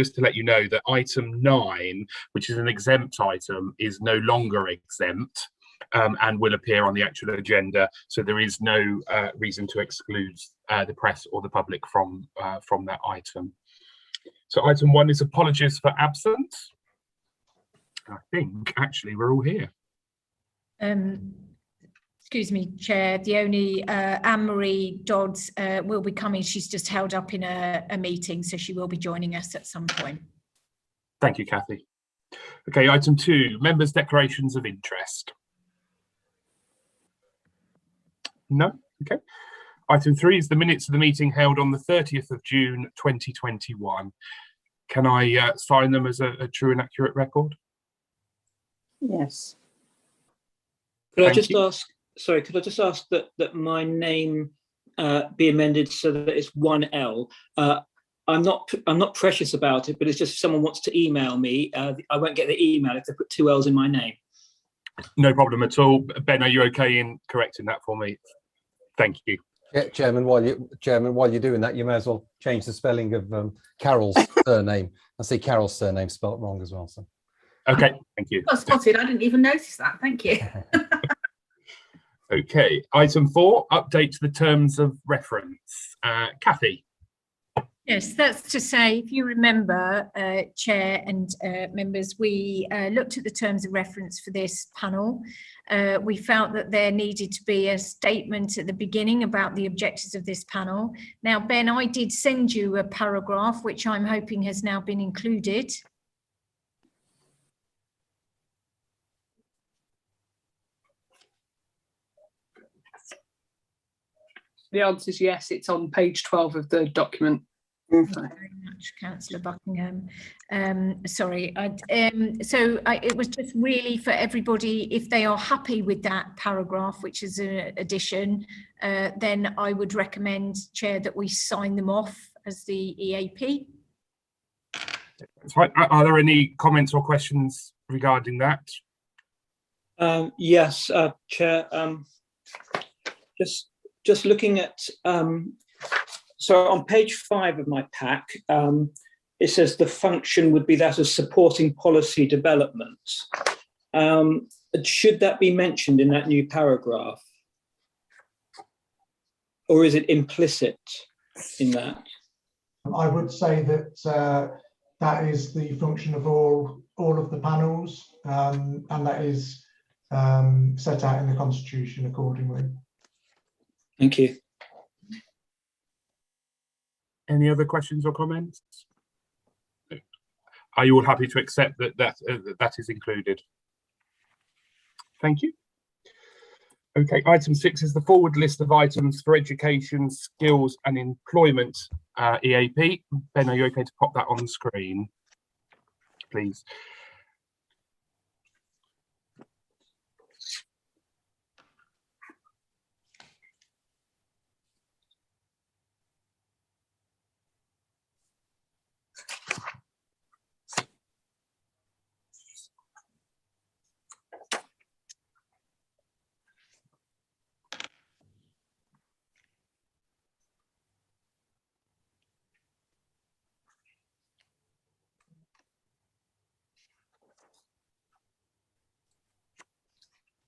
just to let you know that item 9, which is an exempt item, is no longer exempt and will appear on the actual agenda. So there is no reason to exclude the press or the public from that item. So item 1 is apologies for absence. I think actually we're all here. Excuse me, Chair, the only Anne-Marie Dodds will be coming. She's just held up in a meeting, so she will be joining us at some point. Thank you, Kathy. Okay, item 2, members' declarations of interest. No? Okay. Item 3 is the minutes of the meeting held on the 30th of June 2021. Can I sign them as a true and accurate record? Yes. Could I just ask, sorry, could I just ask that my name be amended so that it's 1L? I'm not precious about it, but it's just if someone wants to email me, I won't get the email if they put 2 L's in my name. No problem at all. Ben, are you okay in correcting that for me? Thank you. Yeah, Chairman, while you're doing that, you may as well change the spelling of Carol's surname. I see Carol's surname spelt wrong as well. So. Okay, thank you. I spotted. I didn't even notice that. Thank you. Okay, item 4, update to the terms of reference. Kathy. Yes, that's to say, if you remember, Chair and members, we looked at the terms of reference for this panel. We felt that there needed to be a statement at the beginning about the objectives of this panel. Now, Ben, I did send you a paragraph, which I'm hoping has now been included. The answer is yes, it's on page 12 of the document. Thank you very much, Councillor Buckingham. Sorry, it was just really for everybody, if they are happy with that paragraph, which is an addition, then I would recommend, Chair, that we sign them off as the EAP. That's right. Are there any comments or questions regarding that? Yes, Chair. Just looking at, so on page 5 of my pack, it says the function would be that of supporting policy development. Should that be mentioned in that new paragraph? Or is it implicit in that? I would say that that is the function of all of the panels, and that is set out in the Constitution accordingly. Thank you. Any other questions or comments? Are you all happy to accept that is included? Thank you. Okay, item 6 is the forward list of items for education, skills and employment EAP. Ben, are you okay to pop that on the screen, please?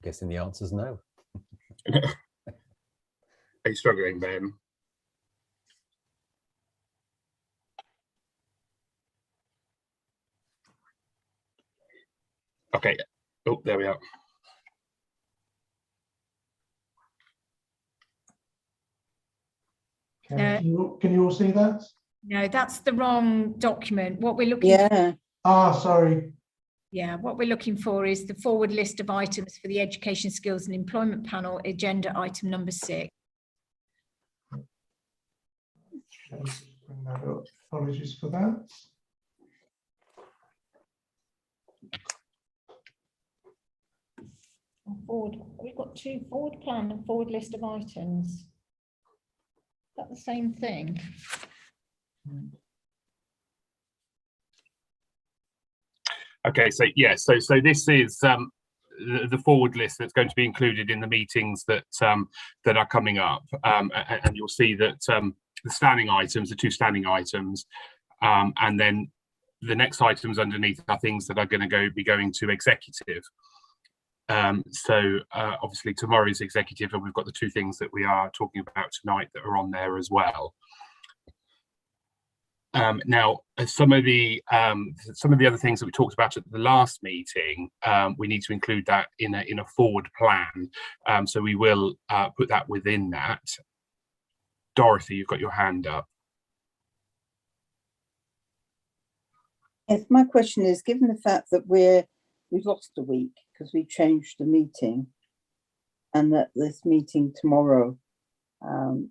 Guessing the answer is no. Are you struggling, Ben? Okay. Oh, there we are. Can you all see that? No, that's the wrong document. What we're looking Yeah. Sorry. Yeah, what we're looking for is the forward list of items for the Education, Skills and Employment Panel, agenda item number 6. Let's bring that up. Apologies for that. Forward, we've got 2 forward plan and forward list of items. Is that the same thing? Okay, so yes, so this is the forward list that's going to be included in the meetings that that are coming up, and you'll see that the standing items, the 2 standing items, and then the next items underneath are things that are going to be going to executive. So obviously tomorrow is executive, and we've got the two things that we are talking about tonight that are on there as well. Now, some of the other things that we talked about at the last meeting, we need to include that in a forward plan. So we will put that within that. Dorothy, you've got your hand up. Yes, my question is, given the fact that we've lost a week because we changed the meeting, and that this meeting tomorrow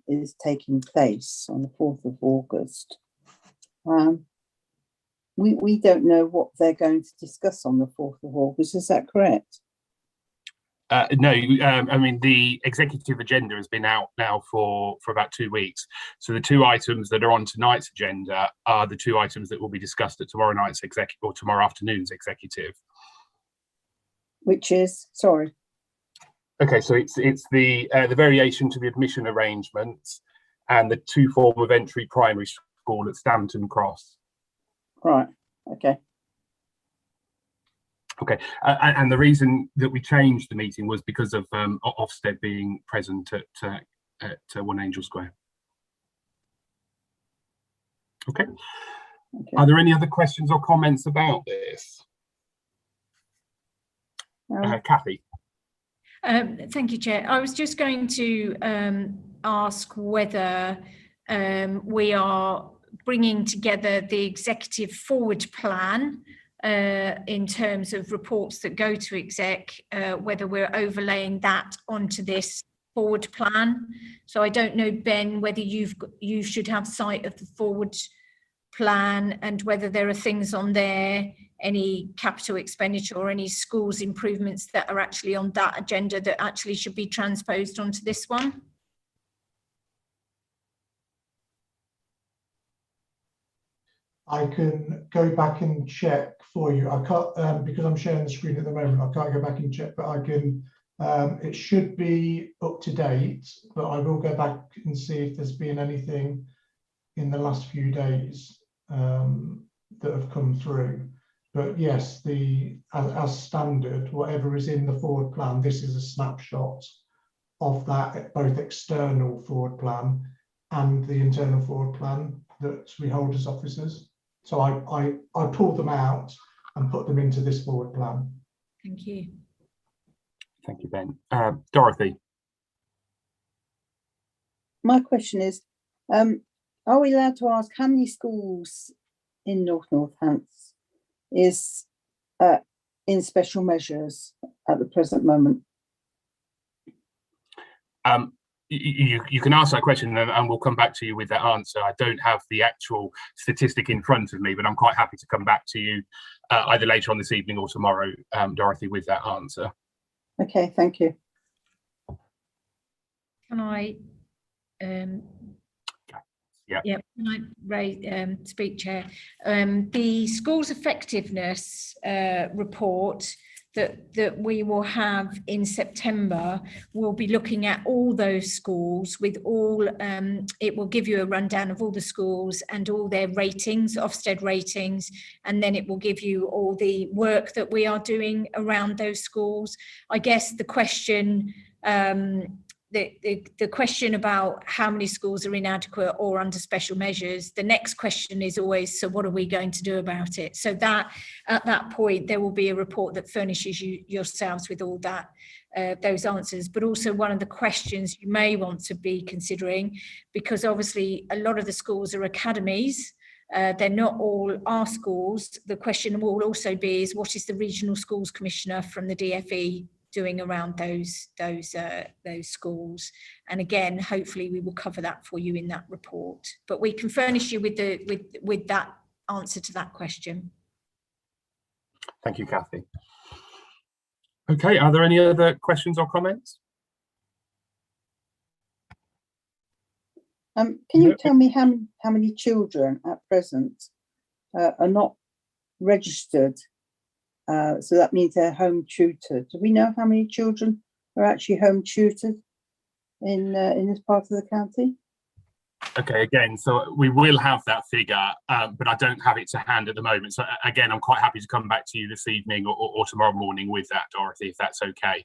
is taking place on the 4th of August, we don't know what they're going to discuss on the 4th of August. Is that correct? No, I mean, the executive agenda has been out now for about 2 weeks. So the two items that are on tonight's agenda are the two items that will be discussed at tomorrow night's executive, or tomorrow afternoon's executive. Which is, sorry. Okay, so it's the variation to the admission arrangements and the two form of entry primary school at Stanton Cross. Right. Okay. Okay, and the reason that we changed the meeting was because of Ofsted being present at One Angel Square. Okay. Are there any other questions or comments about this? Kathy. Thank you, Chair. I was just going to ask whether we are bringing together the executive forward plan in terms of reports that go to exec, whether we're overlaying that onto this forward plan. So I don't know, Ben, whether you should have sight of the forward plan and whether there are things on there, any capital expenditure or any schools improvements that are actually on that agenda that actually should be transposed onto this one. I can go back and check for you. I can't, because I'm sharing the screen at the moment, I can't go back and check, but I can, it should be up to date, but I will go back and see if there's been anything in the last few days that have come through. But yes, as standard, whatever is in the forward plan, this is a snapshot of that, both external forward plan and the internal forward plan that we hold as officers. So I pulled them out and put them into this forward plan. Thank you. Thank you, Ben. Dorothy. My question is, are we allowed to ask how many schools in Northants is in special measures at the present moment? You can ask that question and we'll come back to you with that answer. I don't have the actual statistic in front of me, but I'm quite happy to come back to you either later on this evening or tomorrow, Dorothy, with that answer. Okay, thank you. Can I can I raise, speak, Chair? The schools effectiveness report that we will have in September will be looking at all those schools with all, it will give you a rundown of all the schools and all their ratings, Ofsted ratings, and then it will give you all the work that we are doing around those schools. I guess the question, the question about how many schools are inadequate or under special measures, the next question is always, so what are we going to do about it? So that at that point, there will be a report that furnishes you yourselves with all that, those answers. But also one of the questions you may want to be considering, because obviously a lot of the schools are academies, they're not all our schools. The question will also be is, what is the Regional Schools Commissioner from the DfE doing around those schools? And again, hopefully we will cover that for you in that report, but we can furnish you with that answer to that question. Thank you, Kathy. Okay, are there any other questions or comments? Can you tell me how many children at present are not registered? So that means they're home tutored. Do we know how many children are actually home tutored in this part of the county? Okay, again, so we will have that figure, but I don't have it to hand at the moment. So again, I'm quite happy to come back to you this evening or tomorrow morning with that, Dorothy, if that's okay.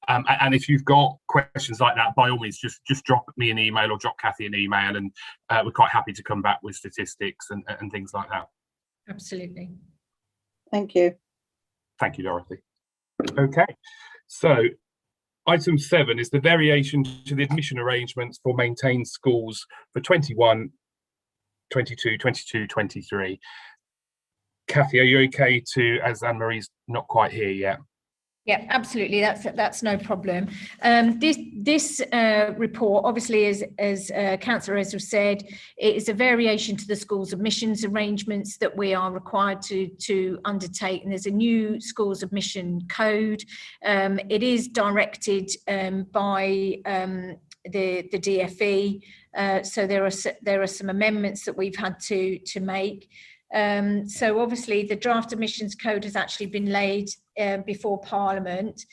And if you've got questions like that, by all means, just drop me an email or drop Kathy an email, and we're quite happy to come back with statistics and things like that. Absolutely. Thank you. Thank you, Dorothy. Okay, so item 7 is the variation to the admission arrangements for maintained schools for 21, 22, 22, 23. Kathy, are you okay to, as Anne-Marie's not quite here yet? Yeah, absolutely. That's no problem. This report, obviously, as Councillor Ezra said, it is a variation to the schools admissions arrangements that we are required to undertake. And there's a new schools admission code. It is directed by the DfE. So there are some amendments that we've had to make. So obviously the draft admissions code has actually been laid before Parliament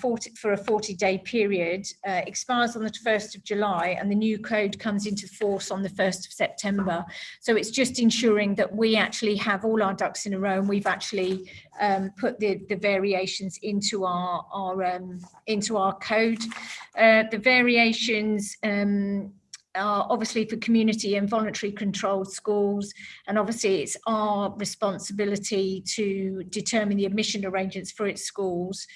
for a 40-day period, expires on the 1st of July, and the new code comes into force on the 1st of September. So it's just ensuring that we actually have all our ducks in a row, and we've actually put the variations into our code. The variations are obviously for community and voluntary controlled schools, and obviously it's our responsibility to determine the admission arrangements for its schools.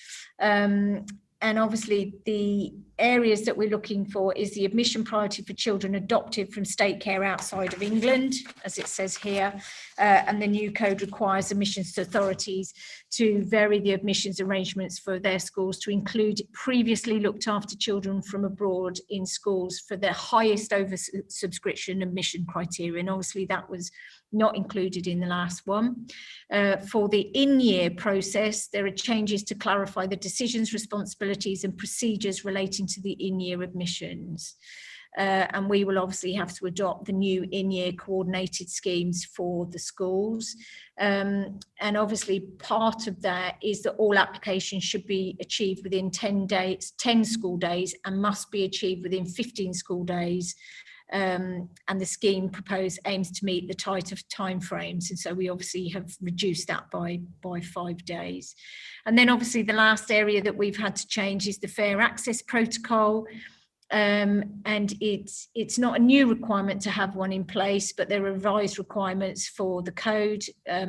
And obviously the areas that we're looking for is the admission priority for children adopted from state care outside of England, as it says here, and the new code requires admissions authorities to vary the admissions arrangements for their schools to include previously looked after children from abroad in schools for the highest oversubscription admission criteria, and obviously that was not included in the last one. For the in-year process, there are changes to clarify the decisions, responsibilities and procedures relating to the in-year admissions. And we will obviously have to adopt the new in-year coordinated schemes for the schools. And obviously part of that is that all applications should be achieved within 10 school days, and must be achieved within 15 school days. And the scheme proposed aims to meet the tighter timeframes, and so we obviously have reduced that by 5 days. And then obviously the last area that we've had to change is the fair access protocol, and it's not a new requirement to have one in place, but there are revised requirements for the code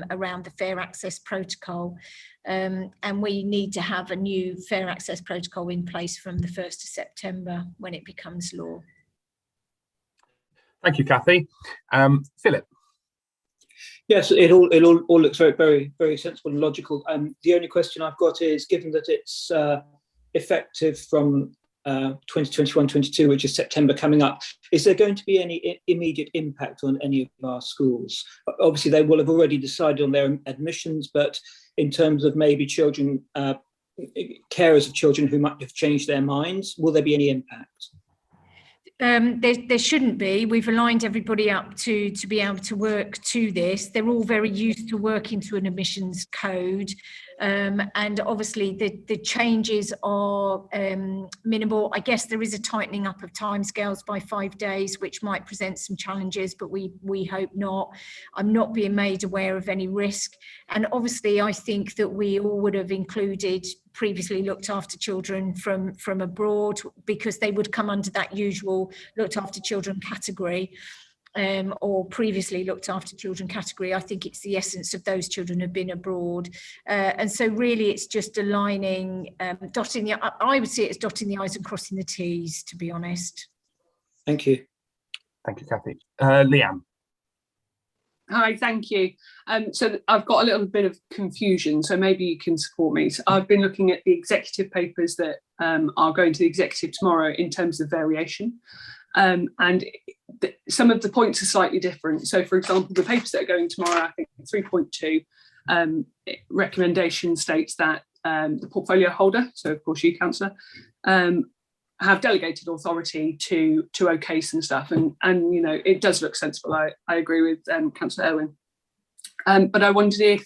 around the fair access protocol, and we need to have a new fair access protocol in place from the 1st of September when it becomes law. Thank you, Kathy. Philip. Yes, it all looks very, very, very sensible and logical. The only question I've got is, given that it's effective from 2021-22, which is September coming up, is there going to be any immediate impact on any of our schools? Obviously, they will have already decided on their admissions, but in terms of maybe children, carers of children who might have changed their minds, will there be any impact? There shouldn't be. We've aligned everybody up to be able to work to this. They're all very used to working to an admissions code, and obviously the changes are minimal. I guess there is a tightening up of timescales by 5 days, which might present some challenges, but we hope not. I'm not being made aware of any risk, and obviously I think that we all would have included previously looked after children from abroad, because they would come under that usual looked after children category, or previously looked after children category. I think it's the essence of those children have been abroad, and so really it's just aligning, dotting the, I would see it as dotting the I's and crossing the T's, to be honest. Thank you. Thank you, Kathy. Leanne. Hi, thank you. So I've got a little bit of confusion, so maybe you can support me. So I've been looking at the executive papers that are going to the executive tomorrow in terms of variation, and some of the points are slightly different. So for example, the papers that are going tomorrow, I think 3.2 recommendation states that the portfolio holder, so of course you, Councillor, have delegated authority to okay some stuff, and you know, it does look sensible. I agree with Councillor Irwin, but I wondered if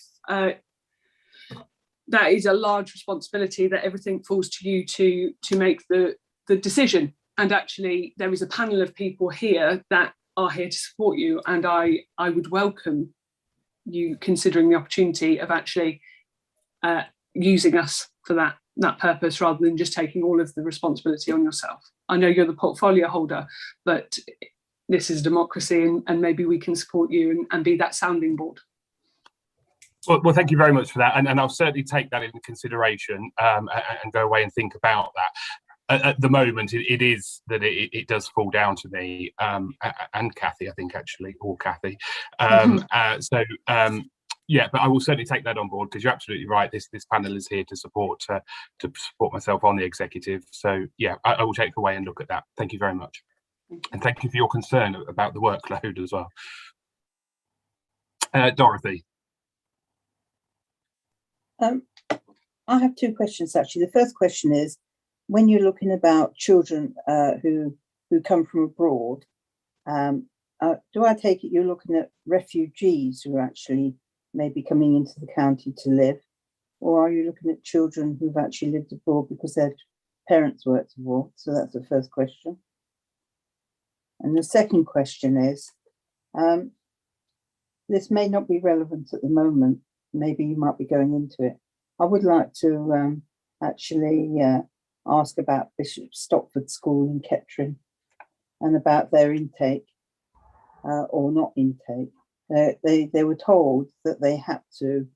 that is a large responsibility, that everything falls to you to make the decision, and actually there is a panel of people here that are here to support you, and I would welcome you considering the opportunity of actually using us for that purpose, rather than just taking all of the responsibility on yourself. I know you're the portfolio holder, but this is democracy, and maybe we can support you and be that sounding board. Well, thank you very much for that, and I'll certainly take that into consideration and go away and think about that. At the moment, it is that it does fall down to me and Kathy, I think, actually, or Kathy. Yeah, but I will certainly take that on board, because you're absolutely right. This panel is here to support myself on the executive. So yeah, I will take away and look at that. Thank you very much, and thank you for your concern about the workload as well. Dorothy. I have two questions actually. The first question is, when you're looking about children who come from abroad, do I take it you're looking at refugees who are actually maybe coming into the county to live, or are you looking at children who've actually lived abroad because their parents worked abroad? So that's the first question. And the second question is, this may not be relevant at the moment. Maybe you might be going into it. I would like to actually ask about Bishop Stopford School in Kettering and about their intake or not intake. They were told that they had to,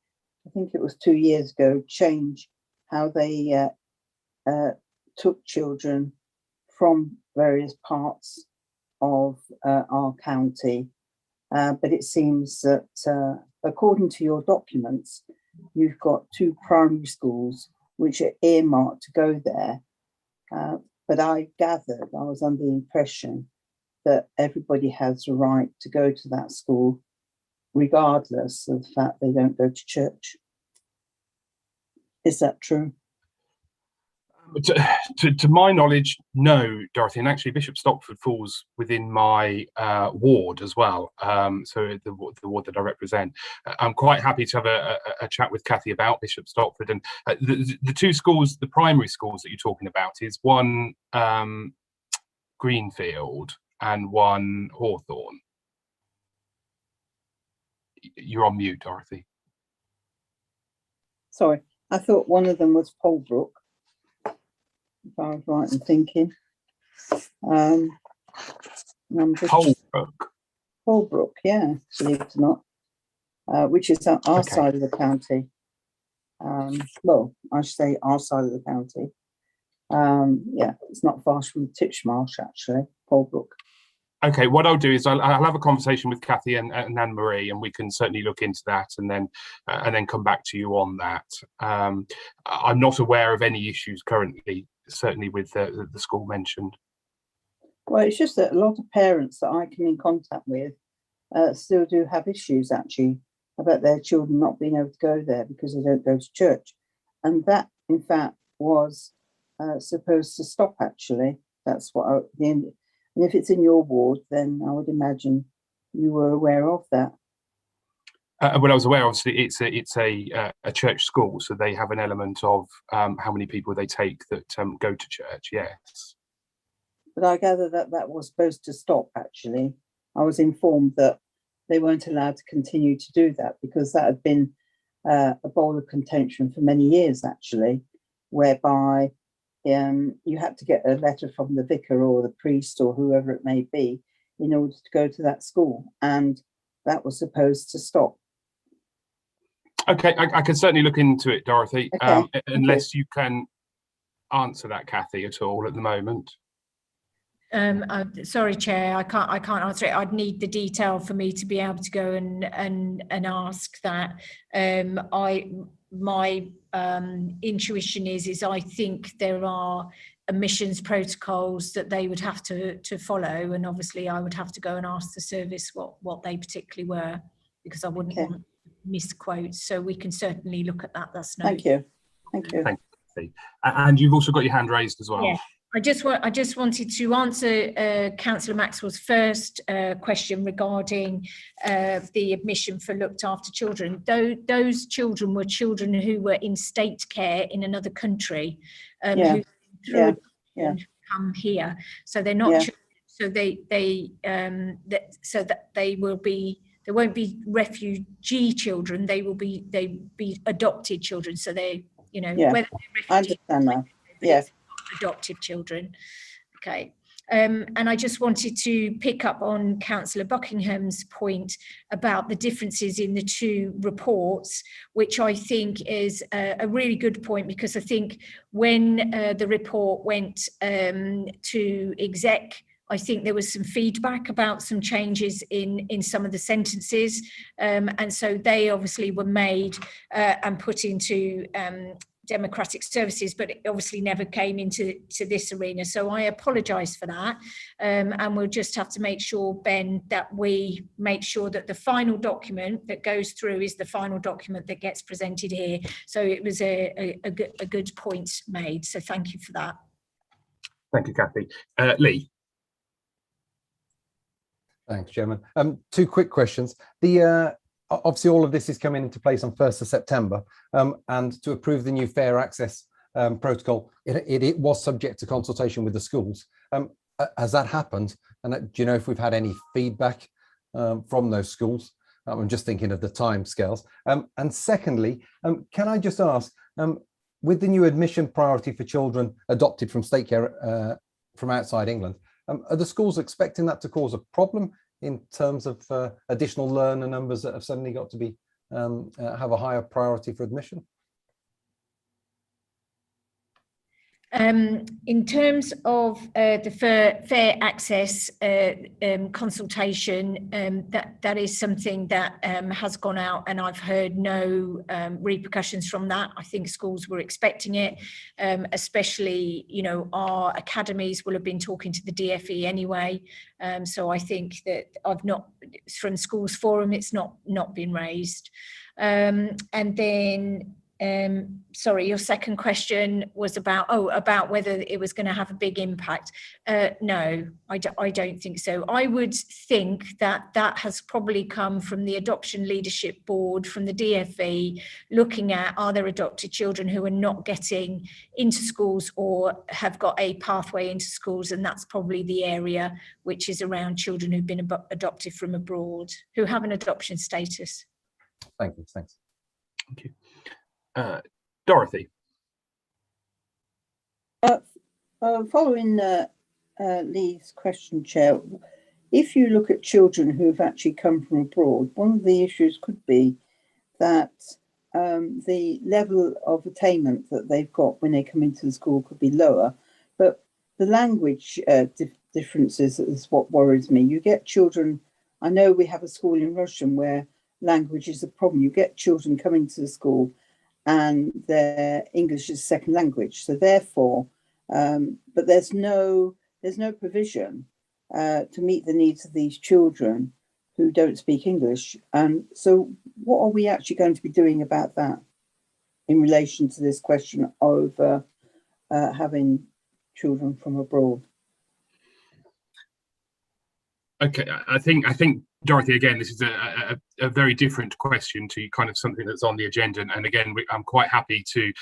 I think it was 2 years ago, change how they took children from various parts of our county. But it seems that according to your documents, you've got 2 primary schools which are earmarked to go there. But I gathered, I was under the impression that everybody has a right to go to that school, regardless of the fact they don't go to church. Is that true? To my knowledge, no, Dorothy, and actually Bishop Stopford falls within my ward as well, so the ward that I represent. I'm quite happy to have a chat with Kathy about Bishop Stopford, and the 2 schools, the primary schools that you're talking about, is one Greenfield and one Hawthorne. You're on mute, Dorothy. Sorry, I thought one of them was Polbrook, if I was right in thinking. Polbrook, yeah, believe it or not, which is our side of the county. Well, I should say our side of the county. Yeah, it's not far from Titchmarsh, actually, Polbrook. Okay, what I'll do is I'll have a conversation with Kathy and Anne-Marie, and we can certainly look into that and then come back to you on that. I'm not aware of any issues currently, certainly with the school mentioned. Well, it's just that a lot of parents that I come in contact with still do have issues actually about their children not being able to go there because they don't go to church. And that, in fact, was supposed to stop actually. That's what and if it's in your ward, then I would imagine you were aware of that. Well, I was aware. Obviously, it's a church school, so they have an element of how many people they take that go to church. Yes. But I gather that was supposed to stop. Actually, I was informed that they weren't allowed to continue to do that because that had been a bowl of contention for many years, actually, whereby you had to get a letter from the vicar or the priest or whoever it may be in order to go to that school, and that was supposed to stop. Okay, I can certainly look into it, Dorothy. Okay. Unless you can answer that, Kathy, at all at the moment. Sorry, Chair, I can't answer it. I'd need the detail for me to be able to go and ask that. My intuition is I think there are admissions protocols that they would have to follow, and obviously I would have to go and ask the service what they particularly were, because I wouldn't want to misquote. So we can certainly look at that. That's no. Thank you. Thank you. Thank you. And you've also got your hand raised as well. Yeah. I just wanted to answer Councillor Maxwell's first question regarding the admission for looked after children. Those children were children who were in state care in another country, who come here. So they're not children So so that they will be, there won't be refugee children. They be adopted children. So they, you know, Yeah, whether I understand that. Yes, adopted children. Okay. And I just wanted to pick up on Councillor Buckingham's point about the differences in the two reports, which I think is a really good point, because I think when the report went to exec, I think there was some feedback about some changes in some of the sentences. And so they obviously were made and put into democratic services, but it obviously never came into this arena. So I apologise for that. And we'll just have to make sure, Ben, that we make sure that the final document that goes through is the final document that gets presented here. So it was a good point made. So thank you for that. Thank you, Kathy. Lee. Thanks, Chairman. Two quick questions. Obviously, all of this is coming into place on 1st of September, and to approve the new fair access protocol, it was subject to consultation with the schools. Has that happened? And do you know if we've had any feedback from those schools? I'm just thinking of the time scales. And secondly, can I just ask, with the new admission priority for children adopted from state care from outside England, are the schools expecting that to cause a problem in terms of additional learner numbers that have suddenly got to be have a higher priority for admission? In terms of the fair access consultation, that is something that has gone out, and I've heard no repercussions from that. I think schools were expecting it, especially, you know, our academies will have been talking to the DfE anyway. So I think that from Schools Forum, it's not been raised. And then sorry, your second question was about whether it was going to have a big impact. No, I don't think so. I would think that has probably come from the Adoption Leadership Board, from the DfE, looking at, are there adopted children who are not getting into schools or have got a pathway into schools, and that's probably the area which is around children who've been adopted from abroad, who have an adoption status. Thank you. Thanks. Thank you. Dorothy. Following Lee's question, Chair, if you look at children who have actually come from abroad, one of the issues could be that the level of attainment that they've got when they come into the school could be lower, but the language differences is what worries me. You get children, I know we have a school in Russian where language is a problem. You get children coming to the school and their English is second language. So therefore, but there's no provision to meet the needs of these children who don't speak English. So what are we actually going to be doing about that in relation to this question of having children from abroad? Okay, I think Dorothy, again, this is a very different question to kind of something that's on the agenda, and again, I'm quite happy to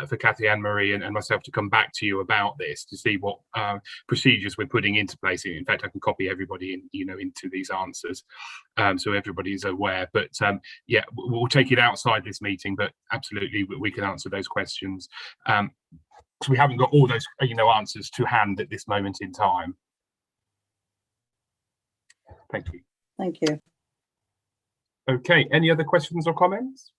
for Kathy, Anne-Marie, and myself to come back to you about this to see what procedures we're putting into place. In fact, I can copy everybody into these answers, so everybody is aware. But yeah, we'll take it outside this meeting, but absolutely we can answer those questions. So we haven't got all those answers to hand at this moment in time. Thank you. Thank you. Okay, any other questions or comments?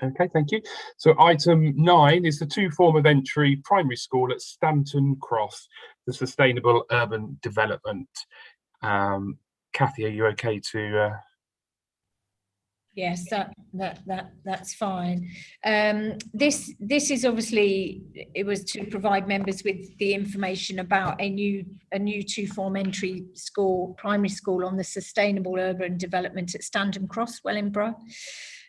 Okay, thank you. So item 9 is the 2 form of entry primary school at Stanton Cross, the sustainable urban development. Kathy, are you okay to? Yes, that's fine. This is obviously, it was to provide members with the information about a new 2 form entry school, primary school, on the sustainable urban development at Stanton Cross, Wellingborough.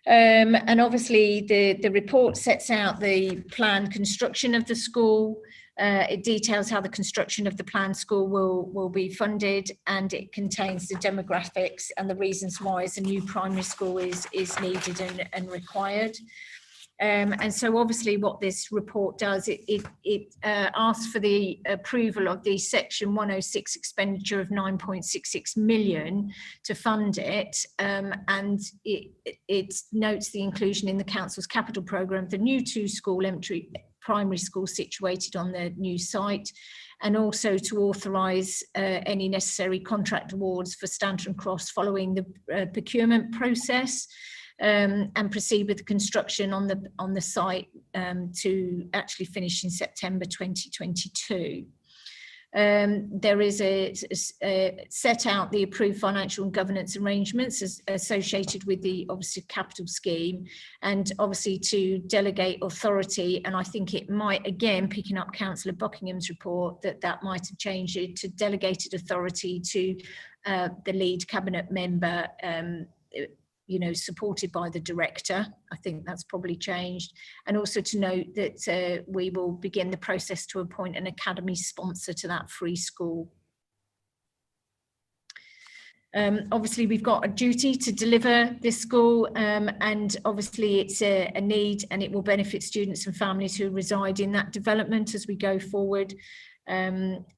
And obviously the report sets out the planned construction of the school. It details how the construction of the planned school will be funded, and it contains the demographics and the reasons why a new primary school is needed and required. And so obviously what this report does, it asks for the approval of the section 106 expenditure of 9.66 million to fund it. And it notes the inclusion in the council's capital programme, the new 2-school elementary primary school situated on the new site, and also to authorise any necessary contract awards for Stanton Cross following the procurement process. And proceed with the construction on the site to actually finish in September 2022. There is a set out the approved financial and governance arrangements associated with the obviously capital scheme, and obviously to delegate authority. And I think it might, again, picking up Councillor Buckingham's report, that might have changed it to delegated authority to the lead cabinet member, supported by the director. I think that's probably changed. And also to note that we will begin the process to appoint an academy sponsor to that free school. Obviously, we've got a duty to deliver this school, and obviously it's a need, and it will benefit students and families who reside in that development as we go forward.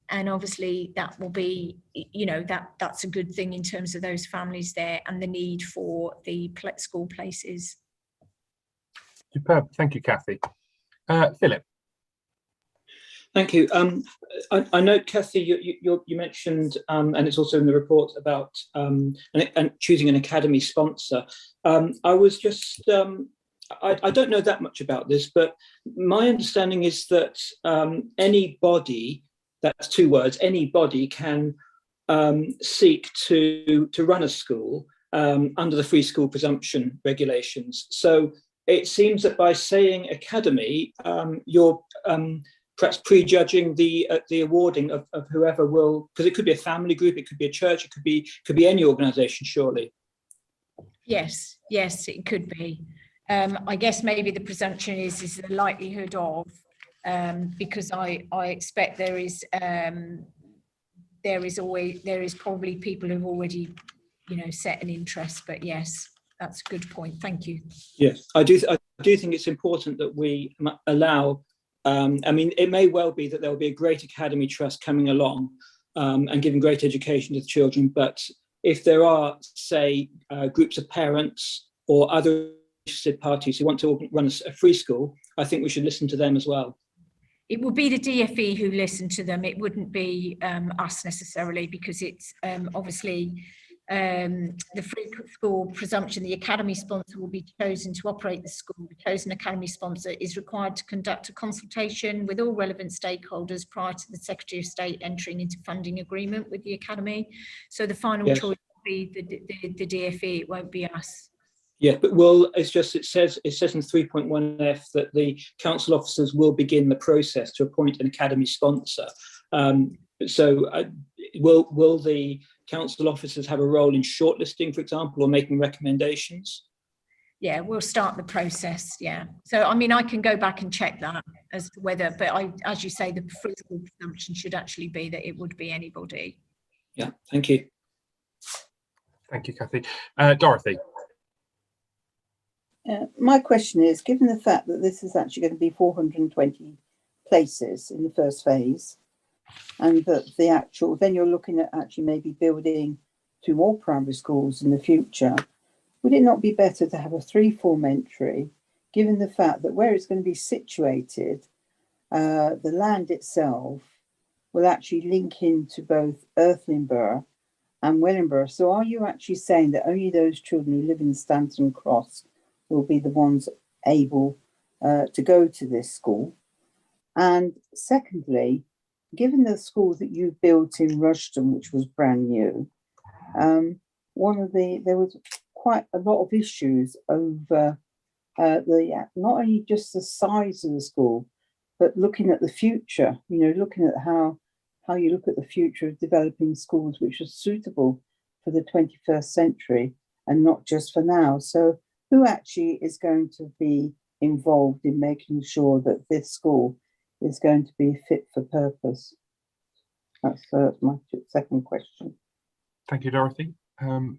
And obviously that will be, that's a good thing in terms of those families there and the need for the school places. Superb. Thank you, Kathy. Philip. Thank you. I know, Kathy, you mentioned, and it's also in the report, about and choosing an academy sponsor. I was just, I don't know that much about this, but my understanding is that anybody, that's 2 words, anybody can seek to run a school under the free school presumption regulations. So it seems that by saying academy, you're perhaps prejudging the awarding of whoever will, because it could be a family group, it could be a church, it could be any organisation, surely. Yes, it could be. I guess maybe the presumption is the likelihood of, because I expect there is probably people who've already set an interest. But yes, that's a good point. Thank you. Yes, I do think it's important that we allow. I mean, it may well be that there will be a great academy trust coming along and giving great education to the children. But if there are, say, groups of parents or other interested parties who want to run a free school, I think we should listen to them as well. It would be the DFE who listen to them. It wouldn't be us necessarily, because it's obviously the free school presumption. The academy sponsor will be chosen to operate the school. The chosen academy sponsor is required to conduct a consultation with all relevant stakeholders prior to the Secretary of State entering into funding agreement with the academy. So the final choice will be the DFE. It won't be us. Yeah, but it says in 3.1F that the council officers will begin the process to appoint an academy sponsor. So will the council officers have a role in shortlisting, for example, or making recommendations? Yeah, we'll start the process. Yeah. So, I mean, I can go back and check that as to whether, but as you say, the free school presumption should actually be that it would be anybody. Yeah, thank you. Thank you, Kathy. Dorothy. My question is, given the fact that this is actually going to be 420 places in the first phase, and that then you're looking at actually maybe building 2 more primary schools in the future, would it not be better to have a 3-form entry, given the fact that where it's going to be situated, the land itself will actually link into both Earthlinborough and Wellingborough? So are you actually saying that only those children who live in Stanton Cross will be the ones able to go to this school? And secondly, given the school that you built in Rushden, which was brand new, there was quite a lot of issues over not only just the size of the school, but looking at the future. Looking at how you look at the future of developing schools which are suitable for the 21st century and not just for now. So who actually is going to be involved in making sure that this school is going to be fit for purpose? That's my second question. Thank you, Dorothy.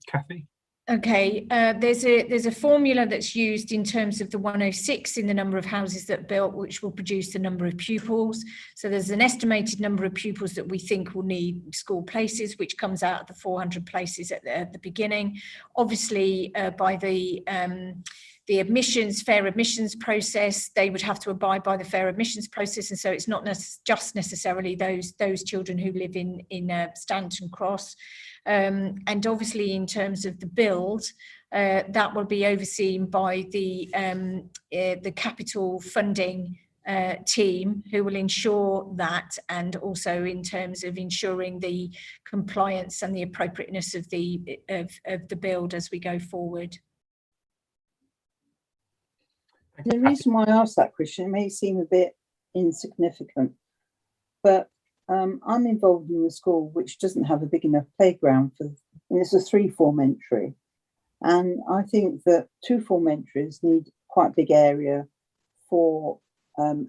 Kathy? Okay, there's a formula that's used in terms of the 106 in the number of houses that are built, which will produce the number of pupils. So there's an estimated number of pupils that we think will need school places, which comes out of the 400 places at the beginning. Obviously, by the fair admissions process, they would have to abide by the fair admissions process, and so it's not just necessarily those children who live in Stanton Cross. And obviously, in terms of the build, that will be overseen by the capital funding team, who will ensure that, and also in terms of ensuring the compliance and the appropriateness of the build as we go forward. The reason why I asked that question, it may seem a bit insignificant, but I'm involved in a school which doesn't have a big enough playground and it's a 3-form entry. And I think that 2-form entries need quite a big area for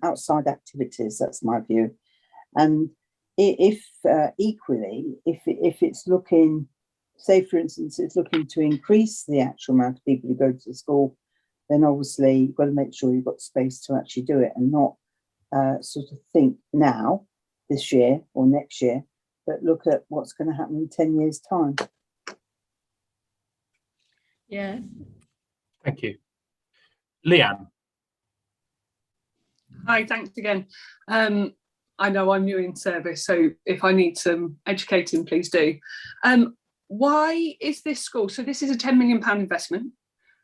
outside activities. That's my view. And if equally, if it's looking, say for instance, it's looking to increase the actual amount of people who go to the school, then obviously you've got to make sure you've got space to actually do it, and not sort of think now, this year or next year, but look at what's going to happen in 10 years' time. Yeah. Thank you. Leanne. Hi, thanks again. I know I'm new in service, so if I need some educating, please do. Why is this school, so this is a £10 million investment,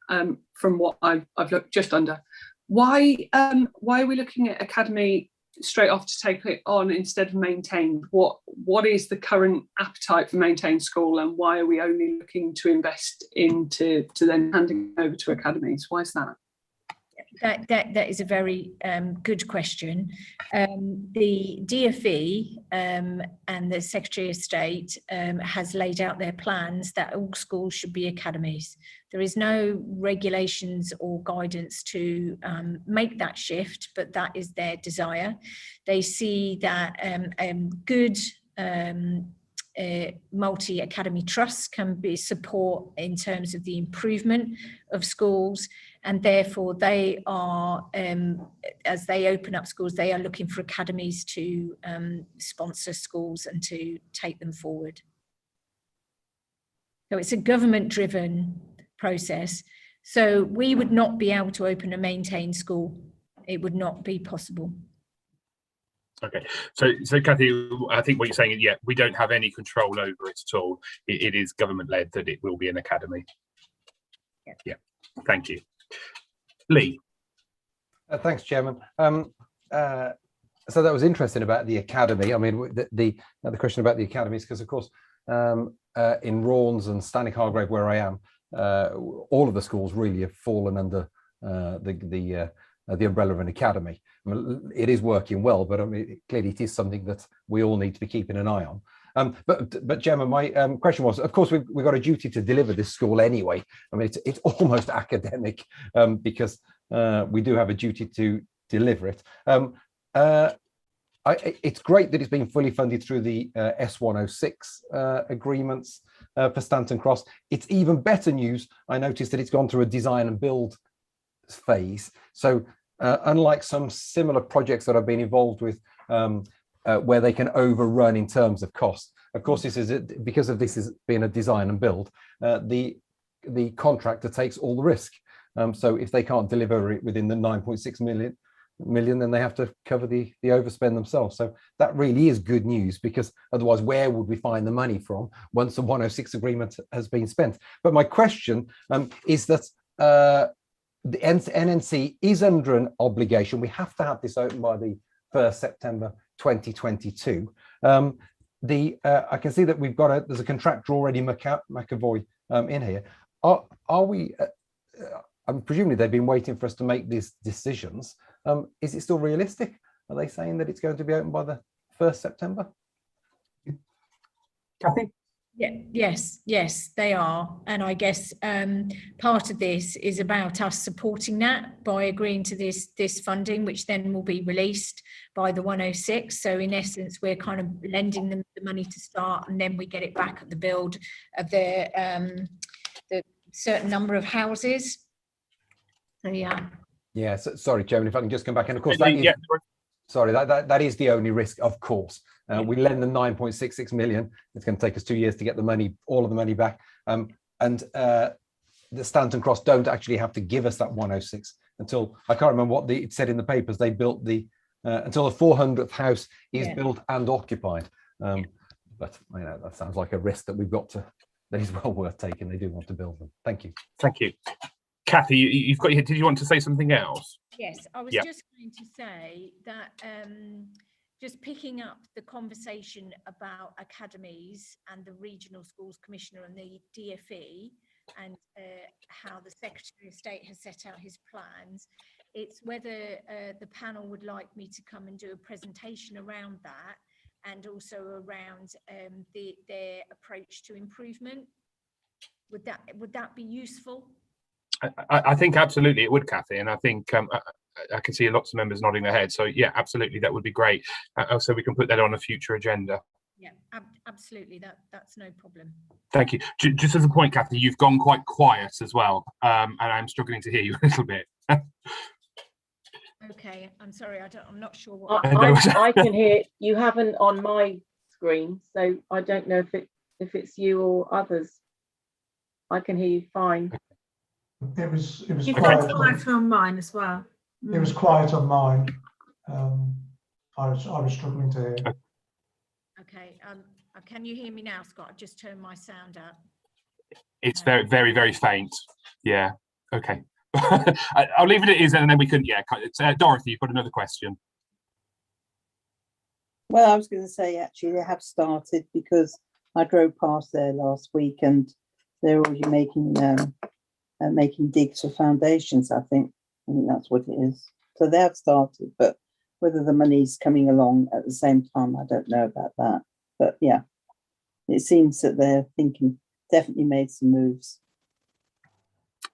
from what I've looked just under. Why are we looking at academy straight off to take it on instead of maintained? What is the current appetite for maintained school, and why are we only looking to invest into then handing over to academies? Why is that? That is a very good question. The DfE and the Secretary of State has laid out their plans that all schools should be academies. There is no regulations or guidance to make that shift, but that is their desire. They see that good multi-academy trusts can be support in terms of the improvement of schools, and therefore they are, as they open up schools, they are looking for academies to sponsor schools and to take them forward. So it's a government-driven process. So we would not be able to open a maintained school. It would not be possible. Okay, so Kathy, I think what you're saying is, yeah, we don't have any control over it at all. It is government-led that it will be an academy. Yeah, thank you. Lee. Thanks, Chairman. So that was interesting about the academy. I mean, the question about the academies, because of course, in Raunds and Stanwick Hargrave, where I am, all of the schools really have fallen under the umbrella of an academy. I mean, it is working well, but I mean, clearly it is something that we all need to be keeping an eye on. But Gemma, my question was, of course, we've got a duty to deliver this school anyway. I mean, it's almost academic because we do have a duty to deliver it. It's great that it's been fully funded through the S106 agreements for Stanton Cross. It's even better news, I noticed, that it's gone through a design and build phase. So unlike some similar projects that I've been involved with, where they can overrun in terms of cost. Of course, this is because of this is being a design and build. The contractor takes all the risk. So if they can't deliver it within the 9.6 million, then they have to cover the overspend themselves. So that really is good news, because otherwise, where would we find the money from once the 106 agreement has been spent? But my question is that the NNC is under an obligation. We have to have this open by the 1st September 2022. I can see that we've got there's a contractor already, McAvoy, in here. Are we? Presumably they've been waiting for us to make these decisions. Is it still realistic? Are they saying that it's going to be open by the 1st September? Kathy? Yeah, yes, they are. And I guess part of this is about us supporting that by agreeing to this funding, which then will be released by the 106. So in essence, we're kind of lending them the money to start, and then we get it back at the build of the certain number of houses. So yeah. Yeah, so, sorry, Chairman, if I can just come back, and of course that is, sorry, that is the only risk, of course. We lend them 9.66 million. It's going to take us 2 years to get the money, all of the money back. The Stanton Cross don't actually have to give us that 106 until, I can't remember what it said in the papers, they built the, until the 400th house is built and occupied. But you know, that sounds like a risk that we've got to, that is well worth taking. They do want to build them. Thank you. Thank you. Kathy, you've got, did you want to say something else? Yes, I was just going to say that just picking up the conversation about academies and the Regional Schools Commissioner and the DfE and how the Secretary of State has set out his plans, it's whether the panel would like me to come and do a presentation around that and also around their approach to improvement. Would that be useful? I think absolutely it would, Kathy, and I think I can see lots of members nodding their heads. So yeah, absolutely, that would be great. So we can put that on a future agenda. Yeah, absolutely. That's no problem. Thank you. Just as a point, Kathy, you've gone quite quiet as well, and I'm struggling to hear you a little bit. Okay, I'm sorry. I'm not sure what. I can hear you. Haven't on my screen, so I don't know if it's you or others. I can hear you fine. It was You've quiet got quiet on mine as well. It was quiet on mine. I was struggling to hear. Okay. Can you hear me now, Scott? I've just turned my sound up. It's very, very, very faint. Yeah. Okay. I'll leave it as it is, and then we can. Yeah. It's, Dorothy, you've got another question. Well, I was going to say actually they have started, because I drove past there last week and they're already making digs for foundations. I think that's what it is. So they have started, but whether the money's coming along at the same time, I don't know about that. But yeah, it seems that they're thinking, definitely made some moves.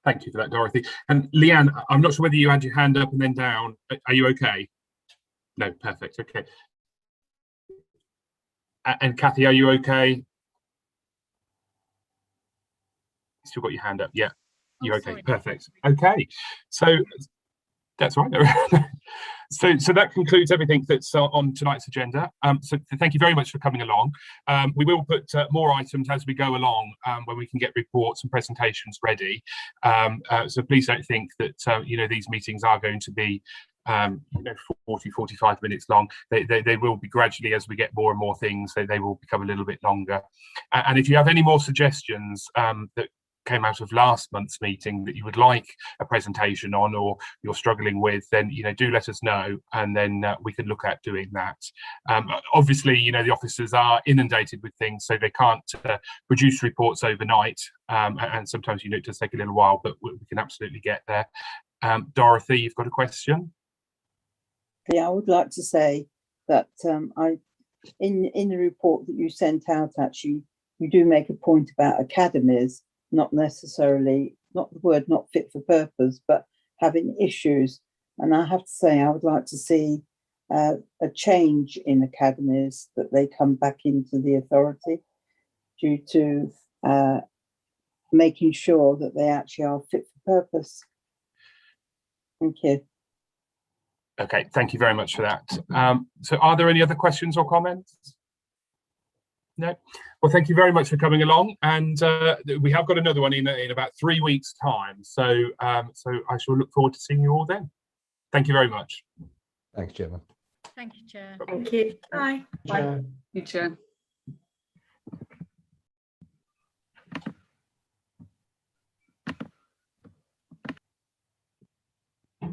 Thank you for that, Dorothy. And Leanne, I'm not sure whether you had your hand up and then down. Are you okay? No, perfect. Okay. And Kathy, are you okay? Still got your hand up? Yeah. You're okay. Sorry. Perfect. Okay. So that's right. So that concludes everything that's on tonight's agenda. So thank you very much for coming along. We will put more items as we go along when we can get reports and presentations ready. So please don't think that these meetings are going to be 40-45 minutes long. They will be gradually, as we get more and more things, they will become a little bit longer. And if you have any more suggestions that came out of last month's meeting that you would like a presentation on, or you're struggling with, then do let us know, and then we can look at doing that. Obviously, the officers are inundated with things, so they can't produce reports overnight, and sometimes it does take a little while, but we can absolutely get there. Dorothy, you've got a question? Yeah, I would like to say that in the report that you sent out, actually, you do make a point about academies not necessarily, not the word not fit for purpose, but having issues. And I have to say, I would like to see a change in academies, that they come back into the authority due to making sure that they actually are fit for purpose. Thank you. Okay, thank you very much for that. So are there any other questions or comments? No. Well, thank you very much for coming along, and we have got another one in about 3 weeks' time. So, so I shall look forward to seeing you all then. Thank you very much. Thanks, Chairman. Thank you, Chair. Thank you. Bye. Chair. You, Chair.